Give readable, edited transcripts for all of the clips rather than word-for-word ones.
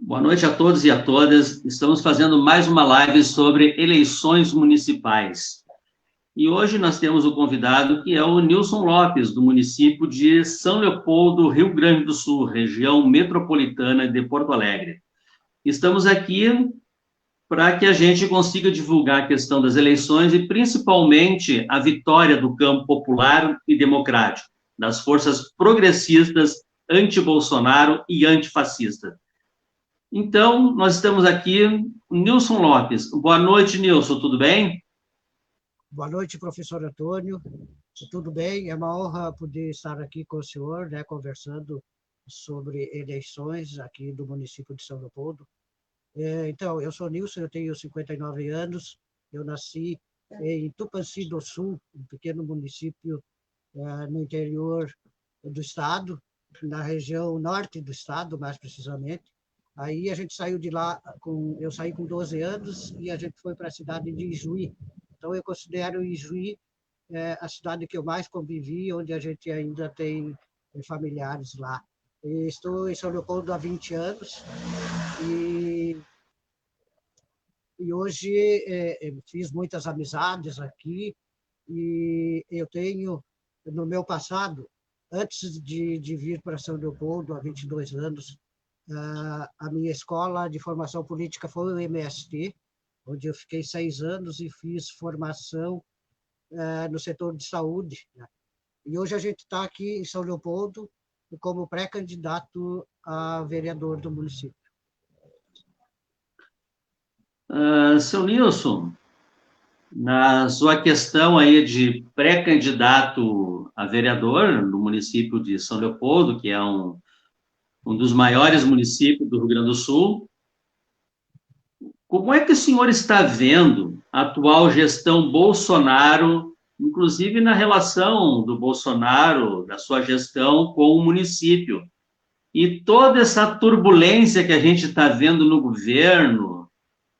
Boa noite a todos e a todas. Estamos fazendo mais uma live sobre eleições municipais. E hoje nós temos o convidado que é o Nilson Lopes, do município de São Leopoldo, Rio Grande do Sul, região metropolitana de Porto Alegre. Estamos aqui para que a gente consiga divulgar a questão das eleições e principalmente a vitória do campo popular e democrático, das forças progressistas, anti-Bolsonaro e antifascistas. Então, nós estamos aqui, Nilson Lopes. Boa noite, Nilson, tudo bem? Boa noite, professor Antônio. Tudo bem? É uma honra poder estar aqui com o senhor, né, conversando sobre eleições aqui do município de São Leopoldo. Então, eu sou Nilson, eu tenho 59 anos, eu nasci em Tupanci do Sul, um pequeno município no interior do estado, na região norte do estado, mais precisamente. Aí a gente saiu de lá, eu saí com 12 anos e a gente foi para a cidade de Ijuí. Então eu considero Ijuí a cidade que eu mais convivi, onde a gente ainda tem familiares lá. E estou em São Leopoldo há 20 anos e hoje fiz muitas amizades aqui e eu tenho, no meu passado, antes de vir para São Leopoldo, há 22 anos, a minha escola de formação política foi o MST, onde eu fiquei 6 anos e fiz formação no setor de saúde, né? E hoje a gente está aqui em São Leopoldo como pré-candidato a vereador do município. Seu Nilson, na sua questão aí de pré-candidato a vereador no município de São Leopoldo, que é um dos maiores municípios do Rio Grande do Sul, como é que o senhor está vendo a atual gestão Bolsonaro, inclusive na relação do Bolsonaro, da sua gestão com o município? E toda essa turbulência que a gente está vendo no governo,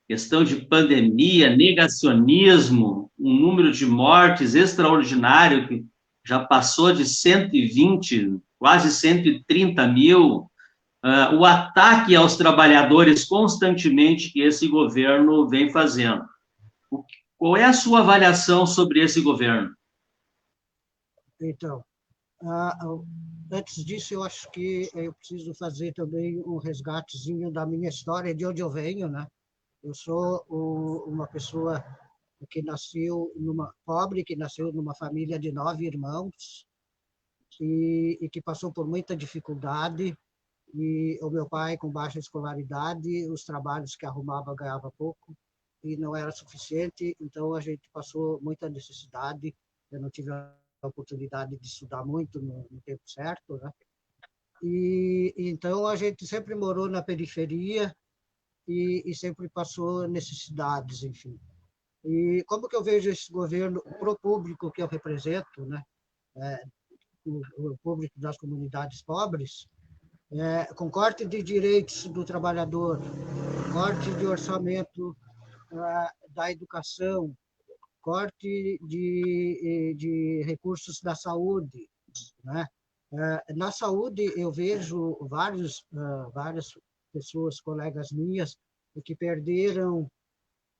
questão de pandemia, negacionismo, um número de mortes extraordinário que já passou de 120, quase 130 mil, o ataque aos trabalhadores constantemente que esse governo vem fazendo. Qual é a sua avaliação sobre esse governo? Então, ah, antes disso, eu acho que eu preciso fazer também um resgatezinho da minha história, de onde eu venho, né? Eu sou uma pessoa que nasceu pobre, que nasceu numa família de 9 irmãos e que passou por muita dificuldade. E o meu pai, com baixa escolaridade, os trabalhos que arrumava ganhava pouco e não era suficiente, então a gente passou muita necessidade. Eu não tive a oportunidade de estudar muito no tempo certo, né? E então a gente sempre morou na periferia e sempre passou necessidades, enfim. E como que eu vejo esse governo pro público que eu represento, né? É, o público das comunidades pobres, com corte de direitos do trabalhador, corte de orçamento da educação, corte de recursos da saúde, né? Na saúde, eu vejo várias pessoas, colegas minhas, que perderam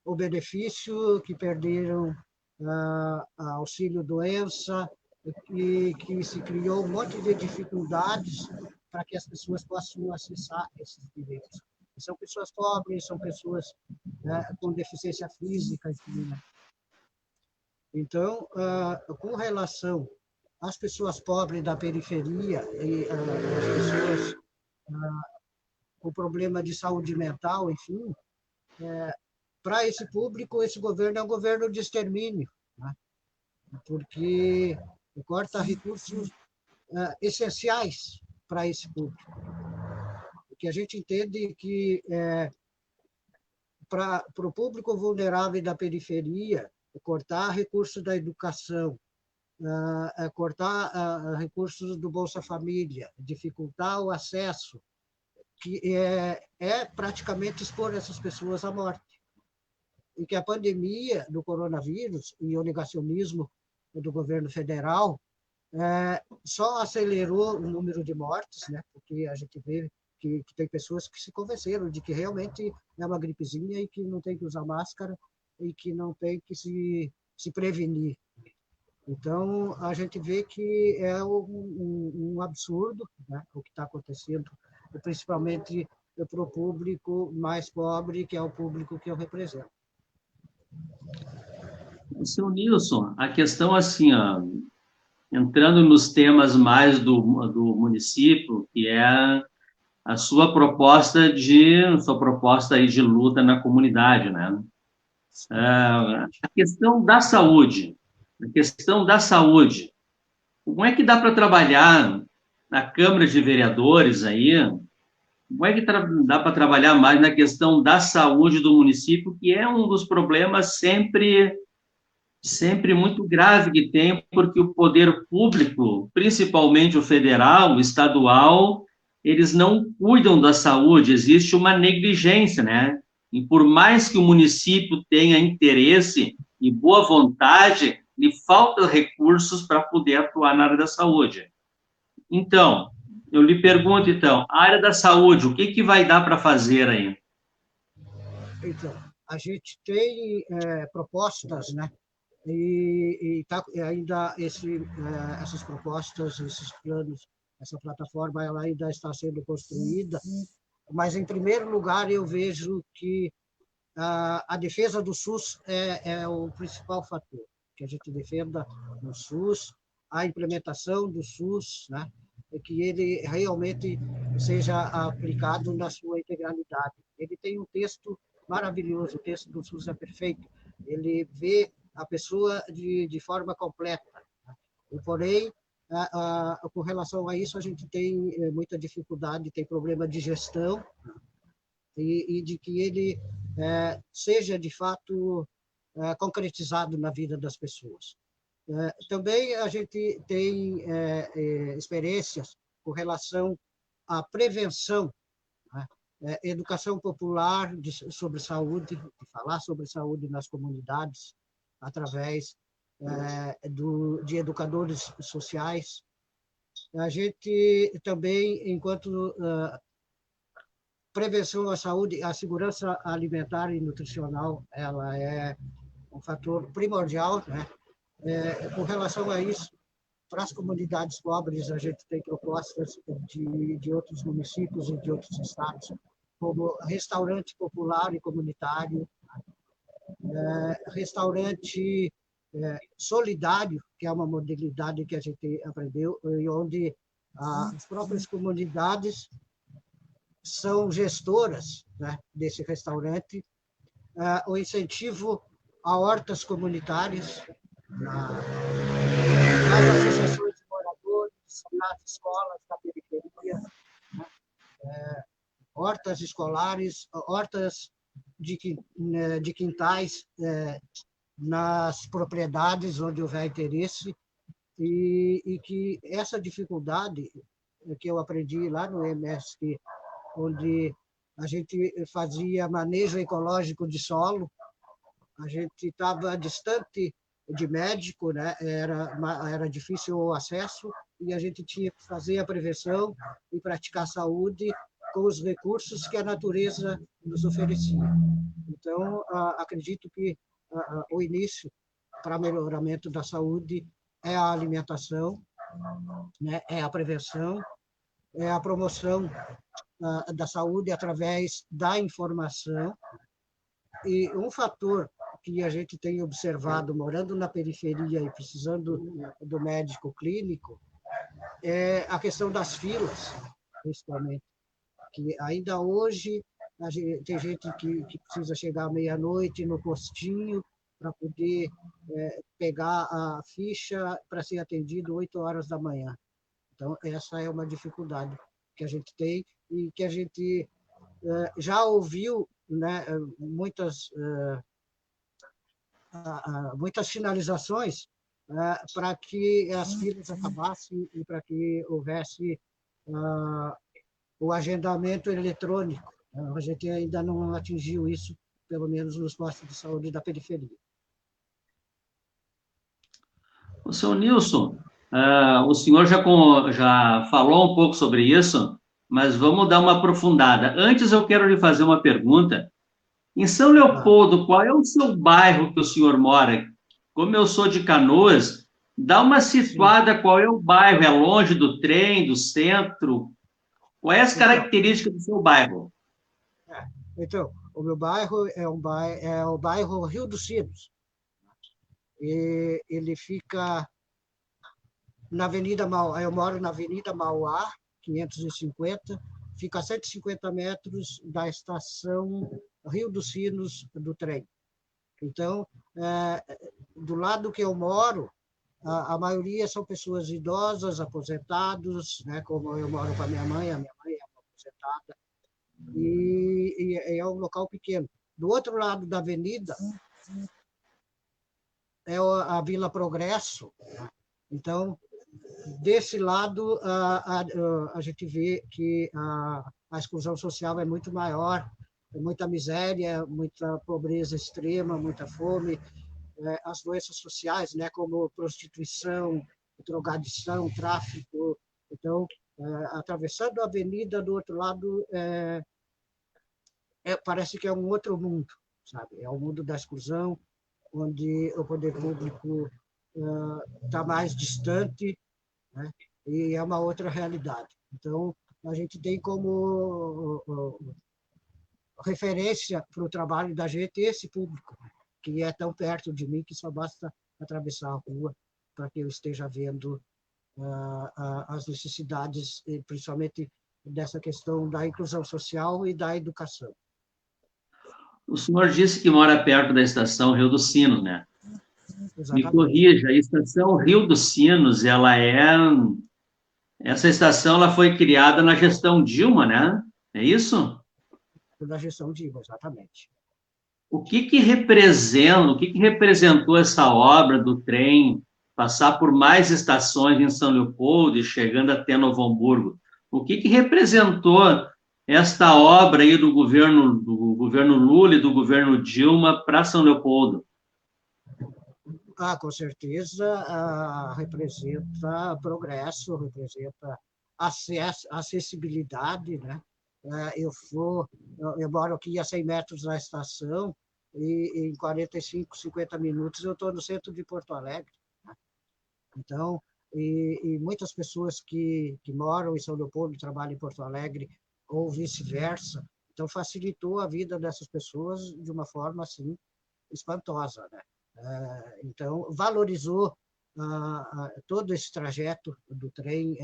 o benefício, que perderam auxílio-doença, e que se criou um monte de dificuldades para que as pessoas possam acessar esses direitos. São pessoas pobres, são pessoas com deficiência física, enfim, né? Então, com relação às pessoas pobres da periferia e as pessoas com problema de saúde mental, enfim, para esse público, esse governo é um governo de extermínio, né? Porque corta recursos essenciais para esse público. Porque a gente entende que para o público vulnerável da periferia, cortar recursos da educação, cortar recursos do Bolsa Família, dificultar o acesso, que é praticamente expor essas pessoas à morte. E que a pandemia do coronavírus e o negacionismo do governo federal só acelerou o número de mortes, né? Porque a gente vê que tem pessoas que se convenceram de que realmente é uma gripezinha e que não tem que usar máscara e que não tem que se prevenir. Então, a gente vê que é um absurdo, né, o que está acontecendo, principalmente para o público mais pobre, que é o público que eu represento. Seu Nilson, a questão assim, ó, entrando nos temas mais do município, que é a sua proposta aí de luta na comunidade, né? A questão da saúde, como é que dá para trabalhar na Câmara de Vereadores aí? Como é que dá para trabalhar mais na questão da saúde do município, que é um dos problemas sempre muito grave que tem, porque o poder público, principalmente o federal, o estadual, eles não cuidam da saúde, existe uma negligência, né? E por mais que o município tenha interesse e boa vontade, lhe falta recursos para poder atuar na área da saúde. Então, eu lhe pergunto, então, a área da saúde, o que vai dar para fazer aí? Então, a gente tem propostas, né? Ainda essas propostas, esses planos, essa plataforma, ela ainda está sendo construída, mas, em primeiro lugar, eu vejo que a defesa do SUS é o principal fator, que a gente defenda o SUS, a implementação do SUS, né? Que ele realmente seja aplicado na sua integralidade. Ele tem um texto maravilhoso, o texto do SUS é perfeito, ele vê a pessoa de forma completa. Porém, com relação a isso, a gente tem muita dificuldade, tem problema de gestão, e de que ele seja, de fato, concretizado na vida das pessoas. Também a gente tem experiências com relação à prevenção, né? Educação popular sobre saúde, de falar sobre saúde nas comunidades, através de educadores sociais. A gente também, enquanto prevenção à saúde, a segurança alimentar e nutricional, ela é um fator primordial, né? Com relação a isso, para as comunidades pobres, a gente tem propostas de outros municípios e de outros estados, como restaurante popular e comunitário, restaurante solidário, que é uma modalidade que a gente aprendeu, e onde as próprias comunidades são gestoras, né, desse restaurante, o incentivo a hortas comunitárias, nas associações de moradores, nas escolas da periferia, né, hortas escolares, hortas de quintais nas propriedades onde houver interesse, e que essa dificuldade que eu aprendi lá no MST, onde a gente fazia manejo ecológico de solo, a gente estava distante de médico, né? Era difícil o acesso, e a gente tinha que fazer a prevenção e praticar saúde com os recursos que a natureza nos oferecia. Então, acredito que o início para melhoramento da saúde é a alimentação, né? É a prevenção, é a promoção da saúde através da informação. E um fator que a gente tem observado, morando na periferia e precisando do médico clínico, é a questão das filas, principalmente. Que ainda hoje tem gente que precisa chegar à meia-noite no postinho para poder pegar a ficha para ser atendido 8 horas da manhã. Então, essa é uma dificuldade que a gente tem e que a gente já ouviu, né, muitas sinalizações para que as filas acabassem e para que houvesse o agendamento eletrônico. A gente ainda não atingiu isso, pelo menos nos postos de saúde da periferia. O senhor Nilson, o senhor já falou um pouco sobre isso, mas vamos dar uma aprofundada. Antes, eu quero lhe fazer uma pergunta. Em São Leopoldo, qual é o seu bairro que o senhor mora? Como eu sou de Canoas, dá uma situada, qual é o bairro? É longe do trem, do centro? Quais as características do seu bairro? Então, o meu bairro é o bairro Rio dos Sinos. E ele fica na Avenida Mauá. Eu moro na Avenida Mauá, 550, fica a 150 metros da estação Rio dos Sinos do trem. Então, do lado que eu moro, a maioria são pessoas idosas, aposentados, né? Como eu moro com a minha mãe é uma aposentada, e é um local pequeno. Do outro lado da avenida é a Vila Progresso. Então, desse lado, a gente vê que a exclusão social é muito maior, muita miséria, muita pobreza extrema, muita fome, as doenças sociais, né, como prostituição, drogadição, tráfico. Então, atravessando a avenida, do outro lado, parece que é um outro mundo, sabe? É o mundo da exclusão, onde o poder público está mais distante, né? E é uma outra realidade. Então, a gente tem como referência para o trabalho da gente esse público, que é tão perto de mim que só basta atravessar a rua para que eu esteja vendo as necessidades, principalmente dessa questão da inclusão social e da educação. O senhor disse que mora perto da estação Rio dos Sinos, né? Exatamente. Me corrija, a estação Rio dos Sinos, essa estação ela foi criada na gestão Dilma, né? É isso? Da gestão Dilma, exatamente. O que representou essa obra do trem passar por mais estações em São Leopoldo e chegando até Novo Hamburgo? O que representou esta obra aí do governo Lula e do governo Dilma para São Leopoldo? Com certeza, representa progresso, representa acesso, acessibilidade, né? Eu moro aqui a 100 metros da estação e em 45, 50 minutos eu estou no centro de Porto Alegre, né? Então, e muitas pessoas que moram em São Leopoldo trabalham em Porto Alegre ou vice-versa, então facilitou a vida dessas pessoas de uma forma assim espantosa, né? Então, valorizou todo esse trajeto do trem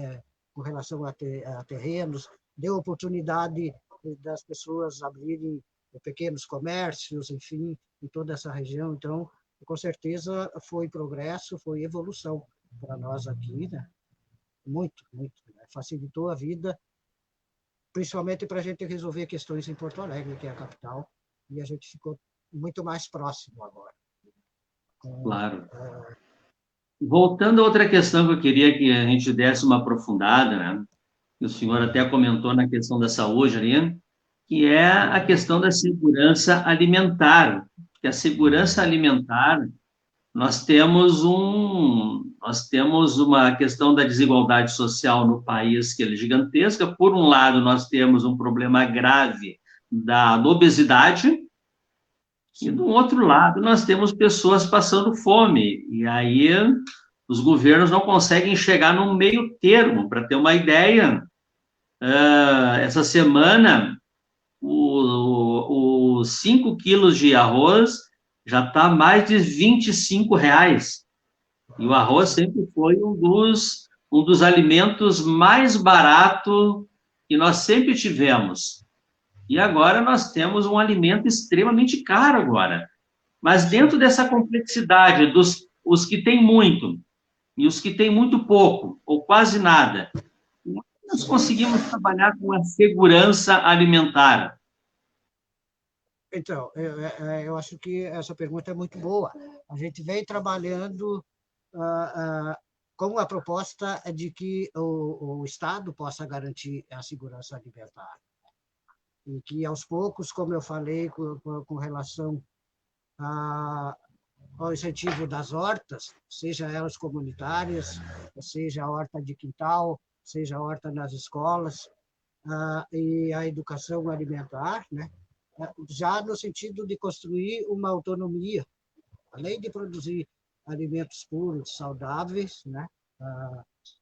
com relação a terrenos, deu oportunidade das pessoas abrirem pequenos comércios, enfim, em toda essa região. Então, com certeza, foi progresso, foi evolução para nós aqui, né? Muito, muito. Né? Facilitou a vida, principalmente para a gente resolver questões em Porto Alegre, que é a capital, e a gente ficou muito mais próximo agora. Claro. Voltando a outra questão que eu queria que a gente desse uma aprofundada, né? O senhor até comentou na questão da saúde ali, que é a questão da segurança alimentar. Que a segurança alimentar, nós temos uma questão da desigualdade social no país que é gigantesca. Por um lado, nós temos um problema grave da obesidade, e do outro lado, nós temos pessoas passando fome. E aí os governos não conseguem chegar num meio termo. Para ter uma ideia, essa semana, os 5 quilos de arroz já está mais de R$ 25. E o arroz sempre foi um dos alimentos mais baratos que nós sempre tivemos. E agora nós temos um alimento extremamente caro agora. Mas dentro dessa complexidade os que têm muito e os que têm muito pouco, ou quase nada, nós conseguimos trabalhar com a segurança alimentar? Então, eu acho que essa pergunta é muito boa. A gente vem trabalhando com a proposta de que o Estado possa garantir a segurança alimentar. E que, aos poucos, como eu falei, com relação ao incentivo das hortas, seja elas comunitárias, seja a horta de quintal, seja a horta nas escolas, e a educação alimentar, né? Já no sentido de construir uma autonomia, além de produzir alimentos puros, saudáveis, né?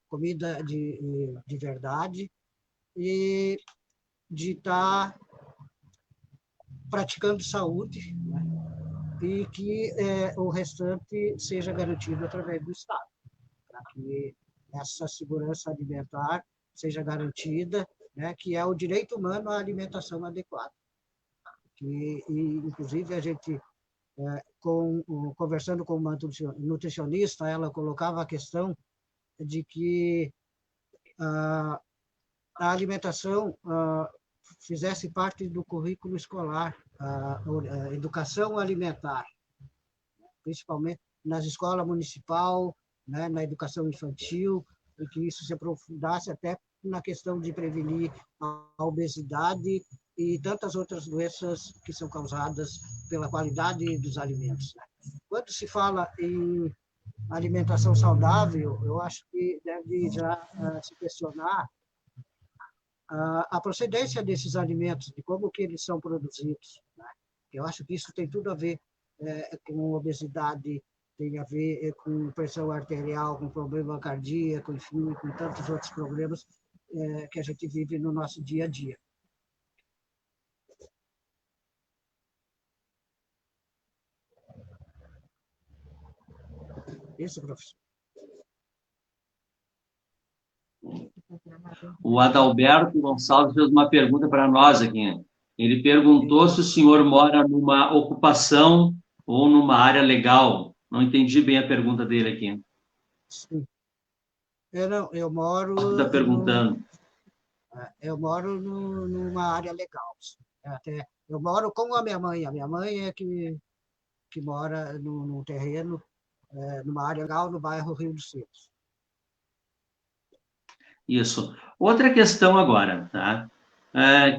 Comida de verdade, e de estar praticando saúde, né? E que o restante seja garantido através do Estado, para que essa segurança alimentar seja garantida, né? Que é o direito humano à alimentação adequada. Inclusive, a gente, conversando com uma nutricionista, ela colocava a questão de que a alimentação fizesse parte do currículo escolar, a educação alimentar, principalmente nas escolas municipais, né, na educação infantil, e que isso se aprofundasse até na questão de prevenir a obesidade e tantas outras doenças que são causadas pela qualidade dos alimentos. Quando se fala em alimentação saudável, eu acho que deve já se questionar a procedência desses alimentos, de como que eles são produzidos, né? Eu acho que isso tem tudo a ver com obesidade, tem a ver com pressão arterial, com problema cardíaco, enfim, com tantos outros problemas que a gente vive no nosso dia a dia. Isso, professor. O Adalberto Gonçalves fez uma pergunta para nós aqui. Ele perguntou se o senhor mora numa ocupação ou numa área legal. Não entendi bem a pergunta dele aqui. Sim. Eu moro... Está perguntando. Eu moro numa área legal. Eu moro com a minha mãe. A minha mãe é que mora no terreno, numa área legal, no bairro Rio dos Sinos. Isso. Outra questão agora, tá?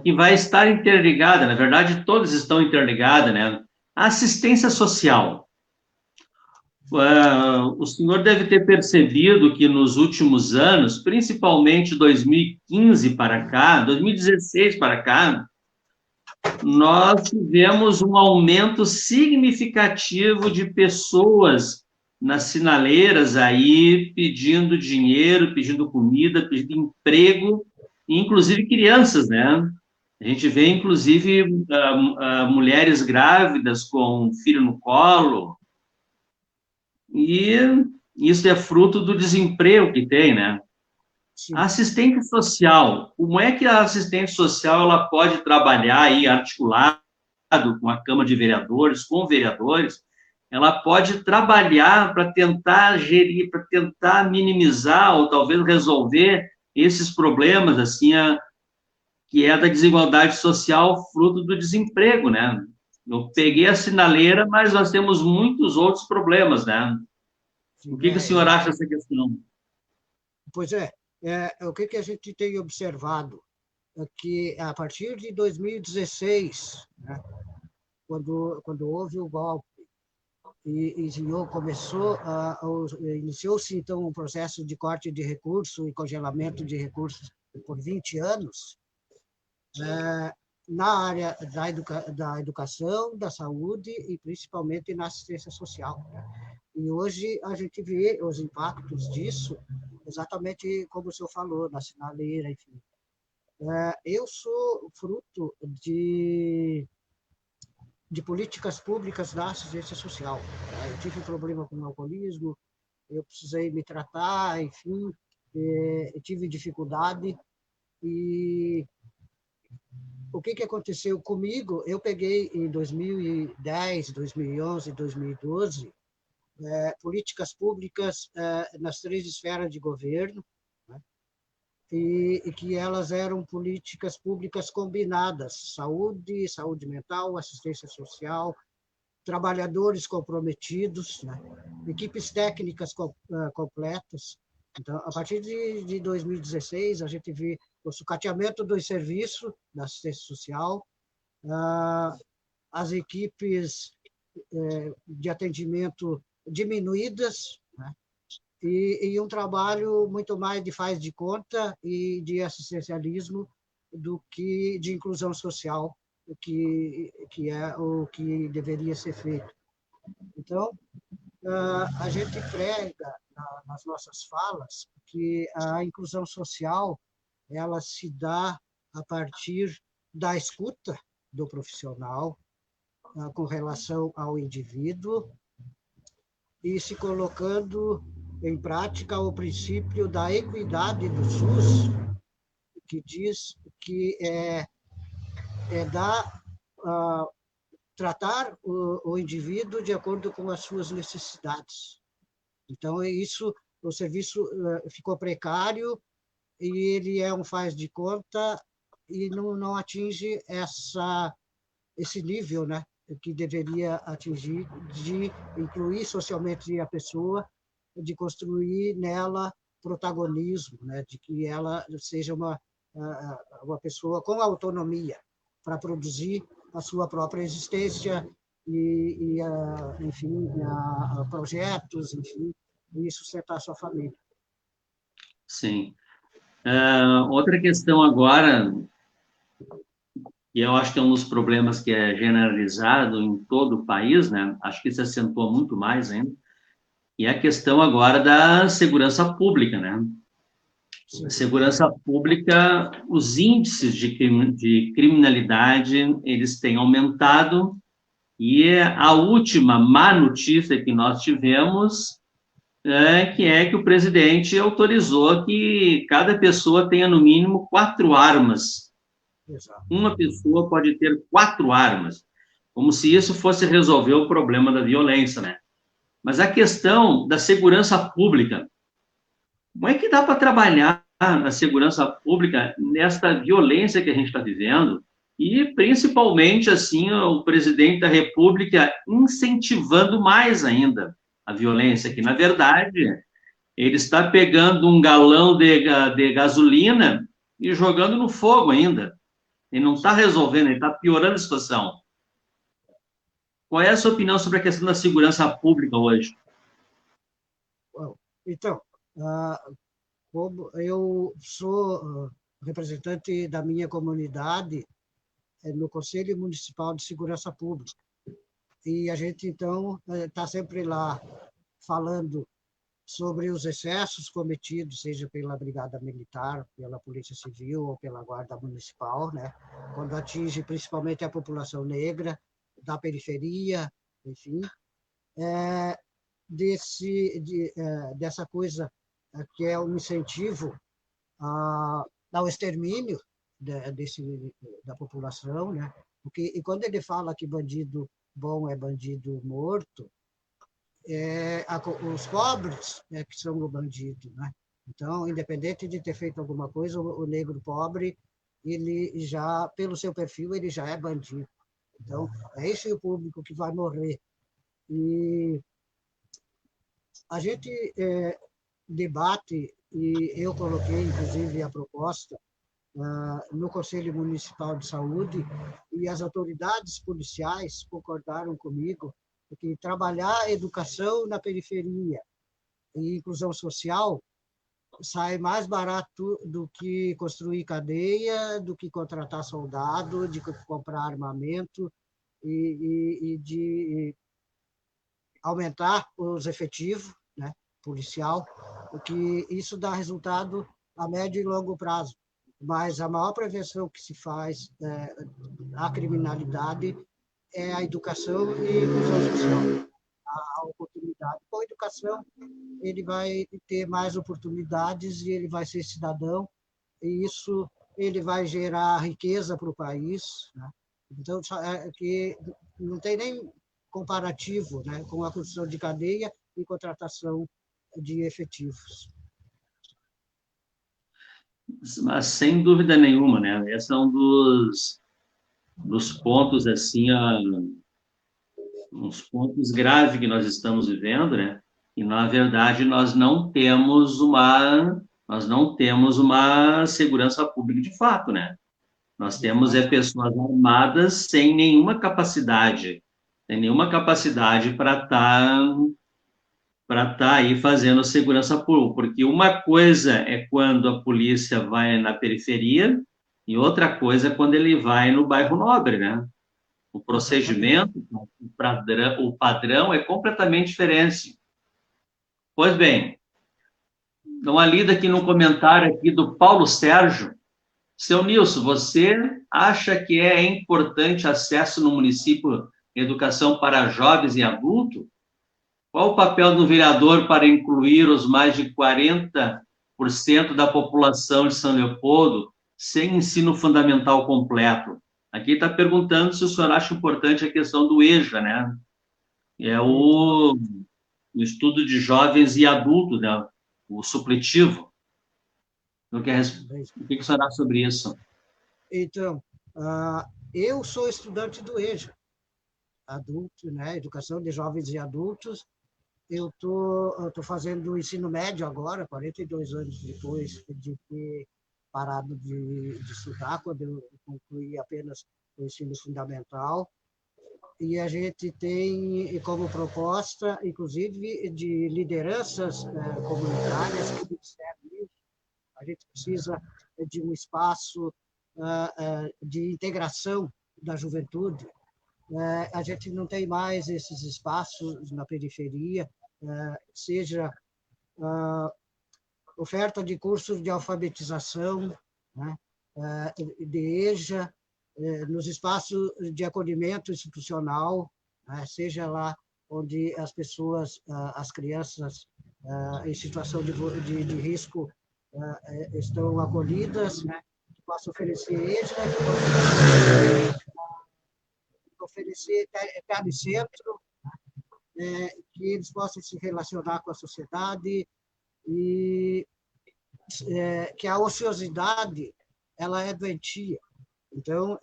Que vai estar interligada, na verdade, todas estão interligadas, né? A assistência social. O senhor deve ter percebido que nos últimos anos, principalmente 2015 para cá, 2016 para cá, nós tivemos um aumento significativo de pessoas nas sinaleiras aí pedindo dinheiro, pedindo comida, pedindo emprego, inclusive crianças, né? A gente vê, inclusive, mulheres grávidas com filho no colo, e isso é fruto do desemprego que tem, né? Sim. A assistente social, como é que a assistente social ela pode trabalhar aí articulado com a Câmara de Vereadores, com vereadores, ela pode trabalhar para tentar gerir, para tentar minimizar ou talvez resolver esses problemas, assim, que é da desigualdade social fruto do desemprego, né? Eu peguei a sinaleira, mas nós temos muitos outros problemas, né? Sim, o que o senhor acha dessa questão? Pois o que a gente tem observado é que, a partir de 2016, né, quando houve o golpe e iniciou-se, então, um processo de corte de recursos e congelamento de recursos por 20 anos, na área da educação, da saúde e principalmente na assistência social. E hoje a gente vê os impactos disso, exatamente como o senhor falou, na sinaleira, enfim. Eu sou fruto de políticas públicas da assistência social. Eu tive problema com o alcoolismo, eu precisei me tratar, enfim, eu tive dificuldade. E o que aconteceu comigo? Eu peguei em 2010, 2011, 2012, políticas públicas nas 3 esferas de governo, né? E que elas eram políticas públicas combinadas: saúde, saúde mental, assistência social, trabalhadores comprometidos, né? Equipes técnicas completas. Então, a partir de 2016, a gente vê o sucateamento dos serviços da assistência social, as equipes de atendimento diminuídas, né? E um trabalho muito mais de faz de conta e de assistencialismo do que de inclusão social, que é o que deveria ser feito. Então, a gente prega nas nossas falas que a inclusão social ela se dá a partir da escuta do profissional com relação ao indivíduo e se colocando em prática o princípio da equidade do SUS, que diz que tratar o indivíduo de acordo com as suas necessidades. Então, o serviço ficou precário e ele é um faz de conta e não atinge esse nível, né, que deveria atingir de incluir socialmente a pessoa, de construir nela protagonismo, né, de que ela seja uma pessoa com autonomia para produzir a sua própria existência enfim, projetos, enfim, e sustentar a sua família. Sim. Outra questão agora, e eu acho que é um dos problemas que é generalizado em todo o país, né? Acho que se acentuou muito mais ainda, e é a questão agora da segurança pública, né? A segurança pública, os índices de criminalidade, eles têm aumentado, e a última má notícia que nós tivemos que o presidente autorizou que cada pessoa tenha, no mínimo, 4 armas. Exato. Uma pessoa pode ter 4 armas, como se isso fosse resolver o problema da violência, né? Mas a questão da segurança pública, como é que dá para trabalhar a segurança pública nesta violência que a gente está vivendo? E, principalmente, assim, o presidente da República incentivando mais ainda a violência, que, na verdade, ele está pegando um galão de gasolina e jogando no fogo ainda. Ele não está resolvendo, ele está piorando a situação. Qual é a sua opinião sobre a questão da segurança pública hoje? Então, como eu sou representante da minha comunidade no Conselho Municipal de Segurança Pública, e a gente, então, está sempre lá falando sobre os excessos cometidos, seja pela Brigada Militar, pela Polícia Civil ou pela Guarda Municipal, né? Quando atinge principalmente a população negra, da periferia, enfim, dessa coisa que é um incentivo ao extermínio da população, né? Porque, e quando ele fala que bandido bom é bandido morto, os pobres que são o bandido, né? Então, independente de ter feito alguma coisa, o negro pobre, ele já, pelo seu perfil, ele já é bandido. Então, é esse o público que vai morrer. E a gente debate, e eu coloquei, inclusive, a proposta no Conselho Municipal de Saúde, e as autoridades policiais concordaram comigo que trabalhar a educação na periferia e inclusão social sai mais barato do que construir cadeia, do que contratar soldado, de comprar armamento e de aumentar os efetivos, né, policial, porque isso dá resultado a médio e longo prazo. Mas a maior prevenção que se faz à criminalidade é a educação e inclusão social. A oportunidade. Com a educação, ele vai ter mais oportunidades e ele vai ser cidadão, e isso ele vai gerar riqueza para o país, né? Então, que não tem nem comparativo, né, com a construção de cadeia e contratação de efetivos. Mas, sem dúvida nenhuma, né? Esse é um dos pontos, assim, uns pontos graves que nós estamos vivendo, né? E, na verdade, nós não temos uma segurança pública de fato, né? Nós temos pessoas armadas sem nenhuma capacidade para estar aí fazendo segurança pública, porque uma coisa é quando a polícia vai na periferia E outra coisa é quando ele vai no bairro nobre, né? O procedimento, o padrão é completamente diferente. Pois bem, dá uma lida aqui no comentário aqui do Paulo Sérgio. Seu Nilson, você acha que é importante acesso no município em educação para jovens e adultos? Qual o papel do vereador para incluir os mais de 40% da população de São Leopoldo sem ensino fundamental completo? Aqui está perguntando se o senhor acha importante a questão do EJA, né? É o estudo de jovens e adultos, né? O supletivo. O que o senhor acha sobre isso? Então, eu sou estudante do EJA, adulto, né? Educação de Jovens e Adultos. Eu tô fazendo o ensino médio agora, 42 anos depois de ter parado de estudar, quando eu concluí apenas o ensino fundamental. E a gente tem como proposta, inclusive, de lideranças comunitárias que disseram isso. A gente precisa de um espaço de integração da juventude. A gente não tem mais esses espaços na periferia, seja oferta de cursos de alfabetização, né, de EJA, nos espaços de acolhimento institucional, né, seja lá onde as pessoas, as crianças em situação de risco estão acolhidas, né, que possa oferecer EJA, que possa oferecer telecentro, que eles possam se relacionar com a sociedade e que a ociosidade ela é doentia. Então,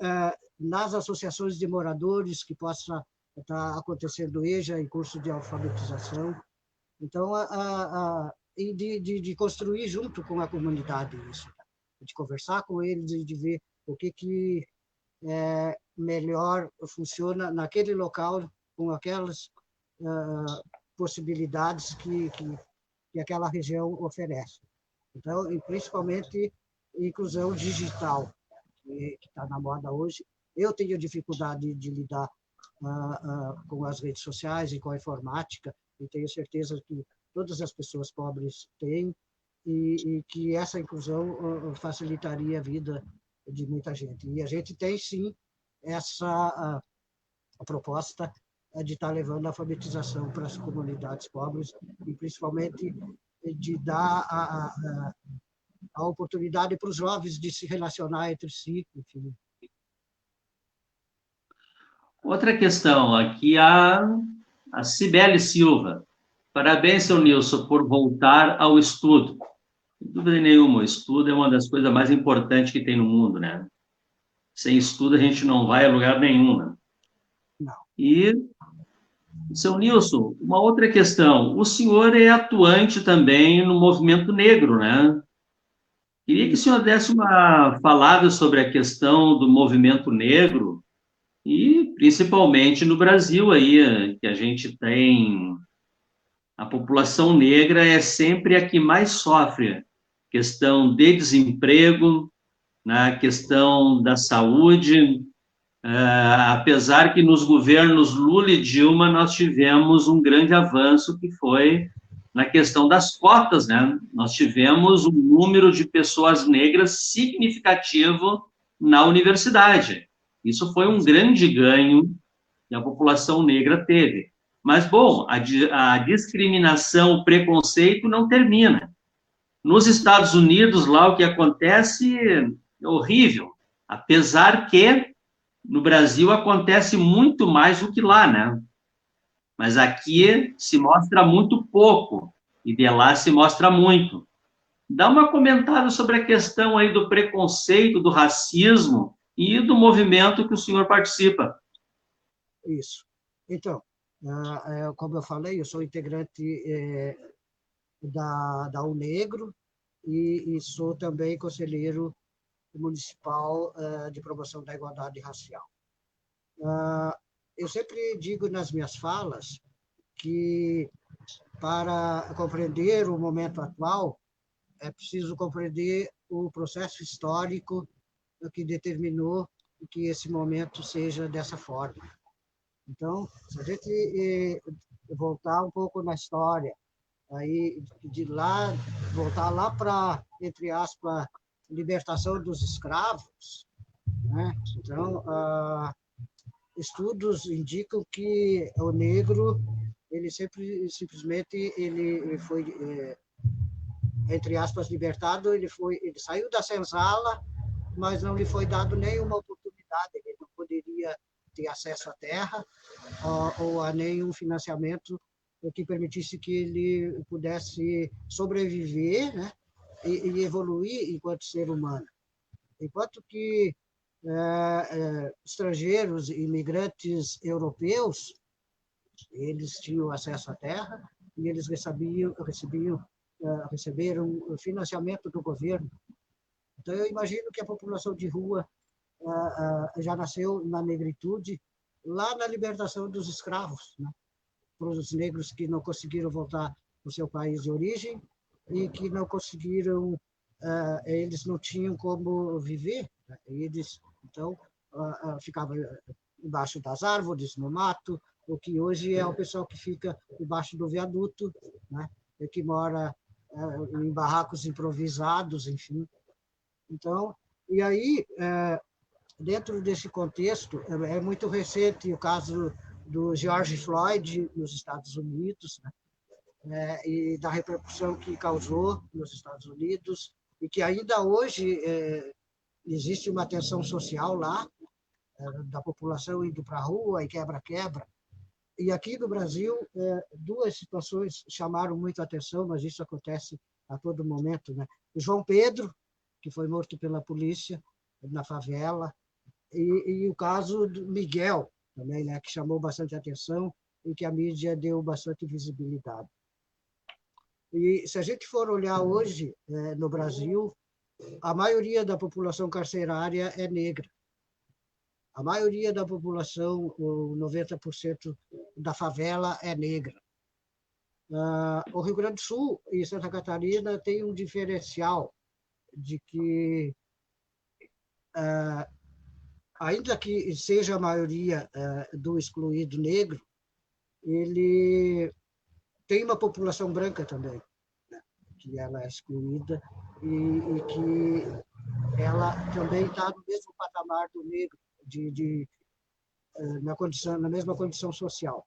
nas associações de moradores que possa estar acontecendo EJA em curso de alfabetização, então, e de construir junto com a comunidade isso, de conversar com eles e de ver o que melhor funciona naquele local com aquelas possibilidades que aquela região oferece. Então, e principalmente inclusão digital, que está na moda hoje. Eu tenho dificuldade de lidar com as redes sociais e com a informática, e tenho certeza que todas as pessoas pobres têm, e que essa inclusão facilitaria a vida de muita gente. E a gente tem, sim, essa a proposta de estar levando a alfabetização para as comunidades pobres, e principalmente de dar a oportunidade para os jovens de se relacionar entre si, enfim. Outra questão, aqui a Cibele Silva. Parabéns, seu Nilson, por voltar ao estudo. Sem dúvida nenhuma, o estudo é uma das coisas mais importantes que tem no mundo, né? Sem estudo a gente não vai a lugar nenhum, né? Não. E, seu Nilson, uma outra questão. O senhor é atuante também no movimento negro, né? Queria que o senhor desse uma falada sobre a questão do movimento negro e, principalmente, no Brasil aí, que a gente tem... A população negra é sempre a que mais sofre questão de desemprego, na questão da saúde, apesar que nos governos Lula e Dilma nós tivemos um grande avanço que foi na questão das cotas, né? Nós tivemos um número de pessoas negras significativo na universidade. Isso foi um grande ganho que a população negra teve. Mas, bom, a discriminação, o preconceito não termina. Nos Estados Unidos, lá o que acontece é horrível, apesar que no Brasil acontece muito mais do que lá, né? Mas aqui se mostra muito pouco, e de lá se mostra muito. Dá uma comentada sobre a questão aí do preconceito, do racismo e do movimento que o senhor participa. Isso. Então, como eu falei, eu sou integrante da UNegro e sou também conselheiro municipal de promoção da igualdade racial. Eu sempre digo nas minhas falas que, para compreender o momento atual, é preciso compreender o processo histórico que determinou que esse momento seja dessa forma. Então, se a gente voltar um pouco na história, aí voltar lá para, entre aspas, libertação dos escravos, né? Então, estudos indicam que o negro, ele simplesmente ele foi, entre aspas, libertado, ele saiu da senzala, mas não lhe foi dado nenhuma oportunidade, ele não poderia ter acesso à terra ou a nenhum financiamento que permitisse que ele pudesse sobreviver, né, e evoluir enquanto ser humano. Enquanto que estrangeiros, imigrantes europeus, eles tinham acesso à terra e eles receberam financiamento do governo. Então, eu imagino que a população de rua já nasceu na negritude, lá na libertação dos escravos, né? Para os negros que não conseguiram voltar para o seu país de origem e que não conseguiram, eles não tinham como viver, né? Eles, então, ficavam embaixo das árvores, no mato, o que hoje é o pessoal que fica embaixo do viaduto, né? E que mora em barracos improvisados, enfim. Então, e aí, dentro desse contexto, é muito recente o caso do George Floyd nos Estados Unidos, né? E da repercussão que causou nos Estados Unidos, e que ainda hoje existe uma tensão social lá, da população indo para a rua e quebra-quebra. E aqui no Brasil, duas situações chamaram muito a atenção, mas isso acontece a todo momento, né? O João Pedro, que foi morto pela polícia na favela, e o caso do Miguel, também, né, que chamou bastante atenção e que a mídia deu bastante visibilidade. E se a gente for olhar hoje no Brasil, a maioria da população carcerária é negra. A maioria da população, o 90% da favela é negra. O Rio Grande do Sul e Santa Catarina têm um diferencial de que, ainda que seja a maioria do excluído negro, ele tem uma população branca também, né, que ela é excluída e que ela também está no mesmo patamar do negro, na mesma condição social.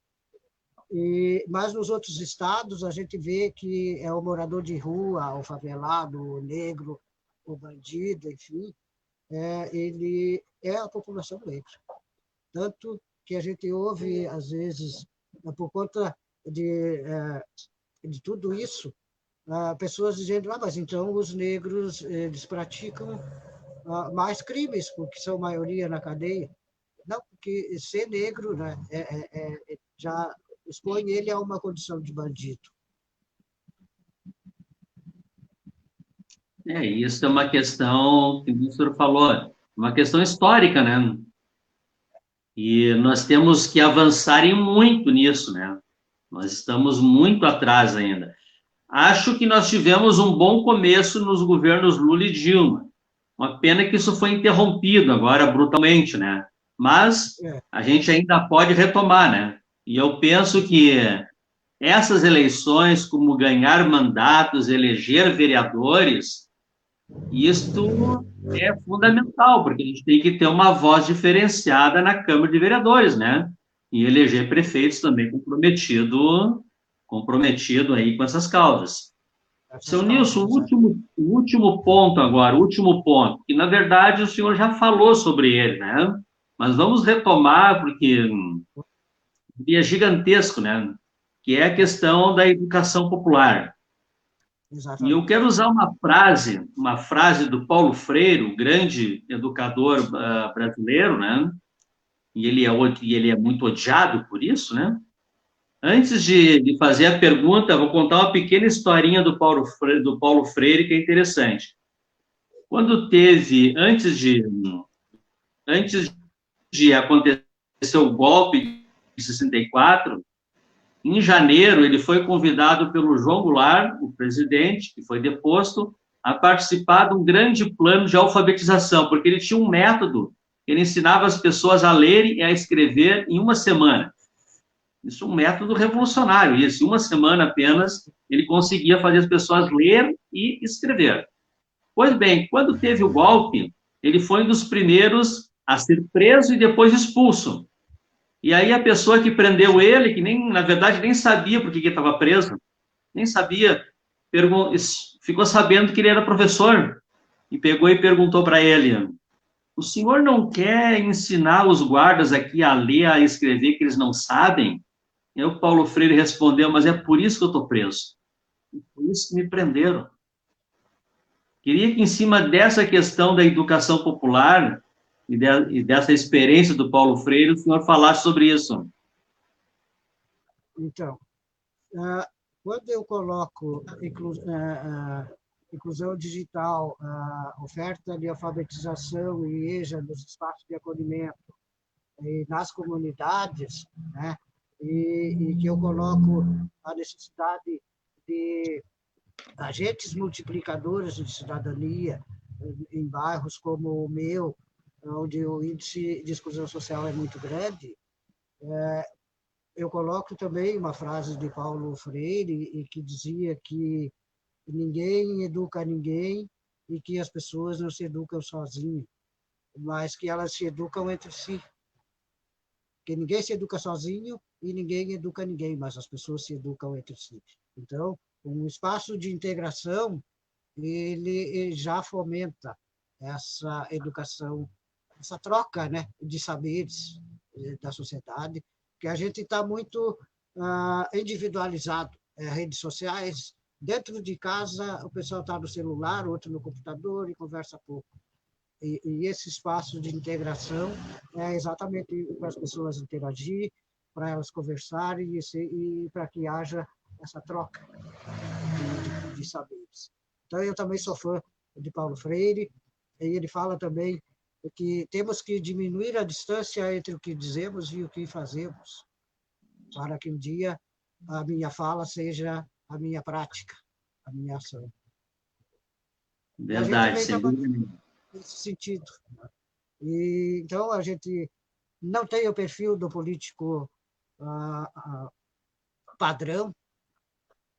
Mas nos outros estados a gente vê que é o morador de rua, o favelado, o negro, o bandido, enfim, ele é a população negra. Tanto que a gente ouve, às vezes, por conta de tudo isso, pessoas dizendo, mas então os negros eles praticam mais crimes, porque são maioria na cadeia. Não, porque ser negro, né, já expõe ele a uma condição de bandido. Isso é uma questão que o senhor falou, uma questão histórica, né? E nós temos que avançar em muito nisso, né? Nós estamos muito atrás ainda. Acho que nós tivemos um bom começo nos governos Lula e Dilma. Uma pena que isso foi interrompido agora brutalmente, né? Mas a gente ainda pode retomar, né? E eu penso que essas eleições, como ganhar mandatos, eleger vereadores, isto é fundamental, porque a gente tem que ter uma voz diferenciada na Câmara de Vereadores, né? E eleger prefeitos também comprometido aí com essas causas. Seu Nilson, o último ponto agora, que na verdade o senhor já falou sobre ele, né? Mas vamos retomar, porque é gigantesco, né? Que é a questão da educação popular. Exatamente. E eu quero usar uma frase do Paulo Freire, o grande educador brasileiro, né? E ele é muito odiado por isso, né? Antes de fazer a pergunta, vou contar uma pequena historinha do Paulo Freire, que é interessante. Quando antes de acontecer o golpe de 64, em janeiro, ele foi convidado pelo João Goulart, o presidente, que foi deposto, a participar de um grande plano de alfabetização, porque ele tinha um método, ele ensinava as pessoas a lerem e a escrever em uma semana. Isso é um método revolucionário, isso. Em uma semana apenas, ele conseguia fazer as pessoas ler e escrever. Pois bem, quando teve o golpe, ele foi um dos primeiros a ser preso e depois expulso. E aí a pessoa que prendeu ele, que nem, na verdade, nem sabia por que ele estava preso, nem sabia, ficou sabendo que ele era professor, e pegou e perguntou para ele: o senhor não quer ensinar os guardas aqui a ler, a escrever, que eles não sabem? E aí o Paulo Freire respondeu: mas é por isso que eu estou preso, é por isso que me prenderam. Queria que, em cima dessa questão da educação popular e dessa experiência do Paulo Freire, o senhor falasse sobre isso. Então, quando eu coloco inclusão digital, oferta de alfabetização e EJA nos espaços de acolhimento e nas comunidades, né, e que eu coloco a necessidade de agentes multiplicadores de cidadania em bairros como o meu, onde o índice de exclusão social é muito grande, eu coloco também uma frase de Paulo Freire, que dizia que ninguém educa ninguém e que as pessoas não se educam sozinhas, mas que elas se educam entre si. Que ninguém se educa sozinho e ninguém educa ninguém, mas as pessoas se educam entre si. Então, um espaço de integração, ele já fomenta essa educação, essa troca, né, de saberes da sociedade, que a gente está muito individualizado. Redes sociais, dentro de casa, o pessoal está no celular, outro no computador e conversa pouco. E esse espaço de integração é exatamente para as pessoas interagir, para elas conversarem e para que haja essa troca de saberes. Então, eu também sou fã de Paulo Freire, e ele fala também que temos que diminuir a distância entre o que dizemos e o que fazemos, para que um dia a minha fala seja a minha prática, a minha ação. Verdade, sem dúvida. Nesse sentido. E, então, a gente não tem o perfil do político padrão,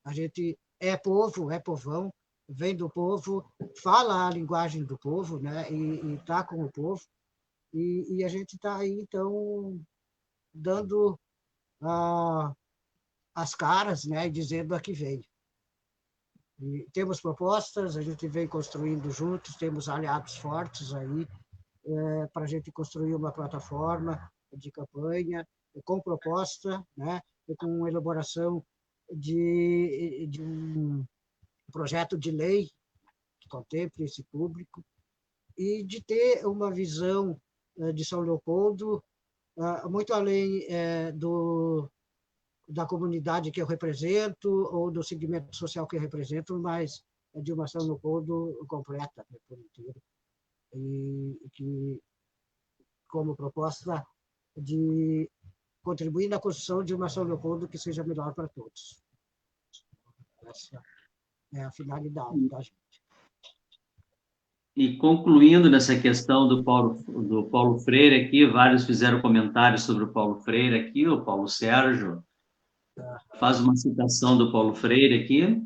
a gente é povo, é povão, vem do povo, fala a linguagem do povo, né? E está com o povo, e a gente está aí, então, dando as caras, né? E dizendo a que veio. E temos propostas, a gente vem construindo juntos, temos aliados fortes aí, para a gente construir uma plataforma de campanha com proposta, né, e com elaboração de um projeto de lei que contemple esse público e de ter uma visão de São Leopoldo muito além da comunidade que eu represento ou do segmento social que eu represento, mas de uma São Leopoldo completa, né, por inteiro. E que, como proposta de contribuir na construção de uma São Leopoldo que seja melhor para todos. Essa é a finalidade da gente. E concluindo nessa questão do Paulo Freire aqui, vários fizeram comentários sobre o Paulo Freire aqui, o Paulo Sérgio faz uma citação do Paulo Freire aqui.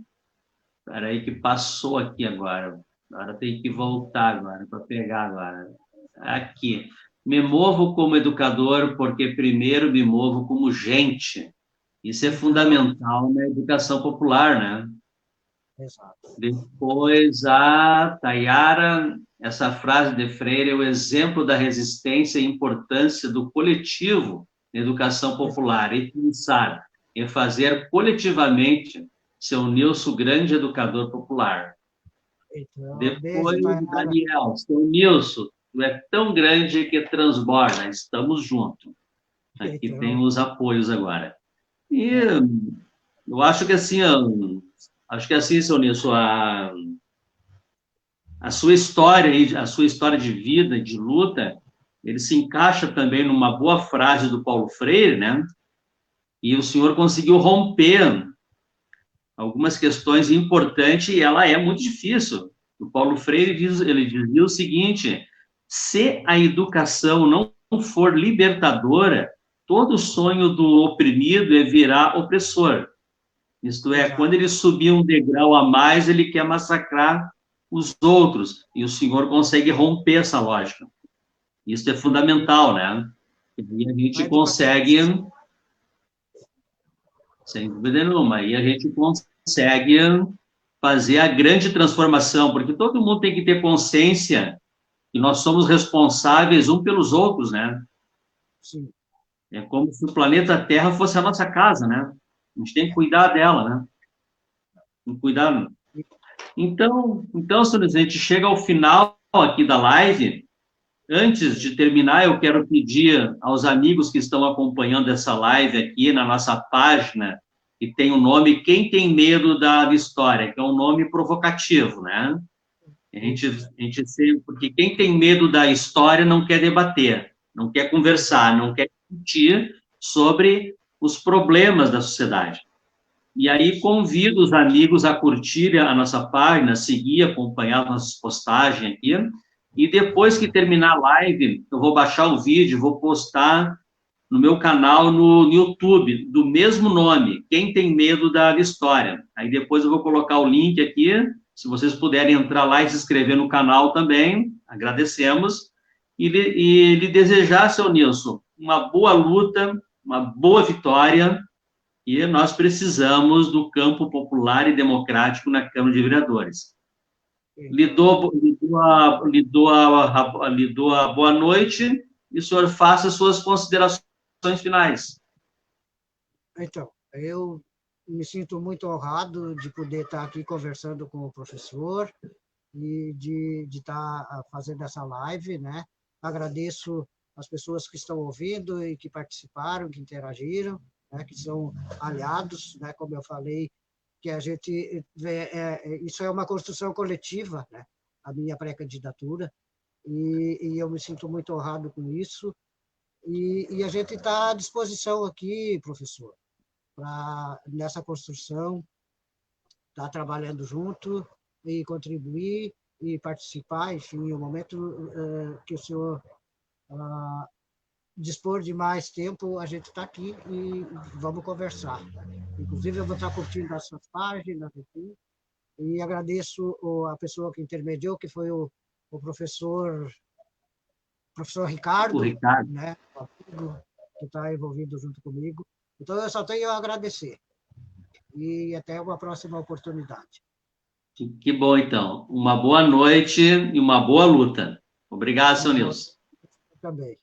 Espera aí que passou aqui agora. Agora tem que voltar agora para pegar agora. Aqui. Me movo como educador porque primeiro me movo como gente. Isso é fundamental na educação popular, né? Exato. Depois, a Tayara, essa frase de Freire é o exemplo da resistência e importância do coletivo na educação popular. E pensar em fazer coletivamente seu Nilson, grande educador popular. Então, Depois, beijo, Daniel, seu Nilson, tu é tão grande que transborda, estamos juntos. Aqui então, tem os apoios agora. E eu acho que assim, seu Nilson, a sua história de vida, de luta, ele se encaixa também numa boa frase do Paulo Freire, né? E o senhor conseguiu romper algumas questões importantes, e ela é muito difícil. O Paulo Freire ele dizia o seguinte: se a educação não for libertadora, todo sonho do oprimido é virar opressor. Isto é, quando ele subir um degrau a mais, ele quer massacrar os outros, e o senhor consegue romper essa lógica. Isso é fundamental, né? E a gente consegue, sem dúvida nenhuma, aí a gente consegue fazer a grande transformação, porque todo mundo tem que ter consciência que nós somos responsáveis uns pelos outros, né? Sim. É como se o planeta Terra fosse a nossa casa, né? A gente tem que cuidar dela, né? Tem que cuidar. Então, senhores, a gente chega ao final aqui da live. Antes de terminar, eu quero pedir aos amigos que estão acompanhando essa live aqui na nossa página, que tem o nome Quem Tem Medo da História, que é um nome provocativo, né? A gente sempre, porque quem tem medo da história não quer debater, não quer conversar, não quer discutir sobre os problemas da sociedade. E aí convido os amigos a curtirem a nossa página, seguir, acompanhar as nossas postagens aqui, e depois que terminar a live, eu vou baixar o vídeo, vou postar no meu canal no YouTube, do mesmo nome, Quem Tem Medo da História. Aí depois eu vou colocar o link aqui, se vocês puderem entrar lá e se inscrever no canal também, agradecemos. E lhe desejar, seu Nilson, uma boa luta, uma boa vitória, e nós precisamos do campo popular e democrático na Câmara de Vereadores. Lhe dou a boa noite e o senhor faça suas considerações finais. Então, eu me sinto muito honrado de poder estar aqui conversando com o professor e de estar fazendo essa live, né? Agradeço as pessoas que estão ouvindo e que participaram, que interagiram, né? Que são aliados, né? Como eu falei, que a gente isso é uma construção coletiva, né? A minha pré-candidatura, e eu me sinto muito honrado com isso. E a gente está à disposição aqui, professor, para nessa construção, estar trabalhando junto e contribuir e participar, enfim, o momento que o senhor dispor de mais tempo, a gente está aqui e vamos conversar. Inclusive, eu vou estar curtindo as suas páginas aqui, e agradeço a pessoa que intermediou, que foi o professor Ricardo, né, o amigo que está envolvido junto comigo. Então, eu só tenho a agradecer. E até uma próxima oportunidade. Que bom, então. Uma boa noite e uma boa luta. Obrigado, seu Nilson. Também.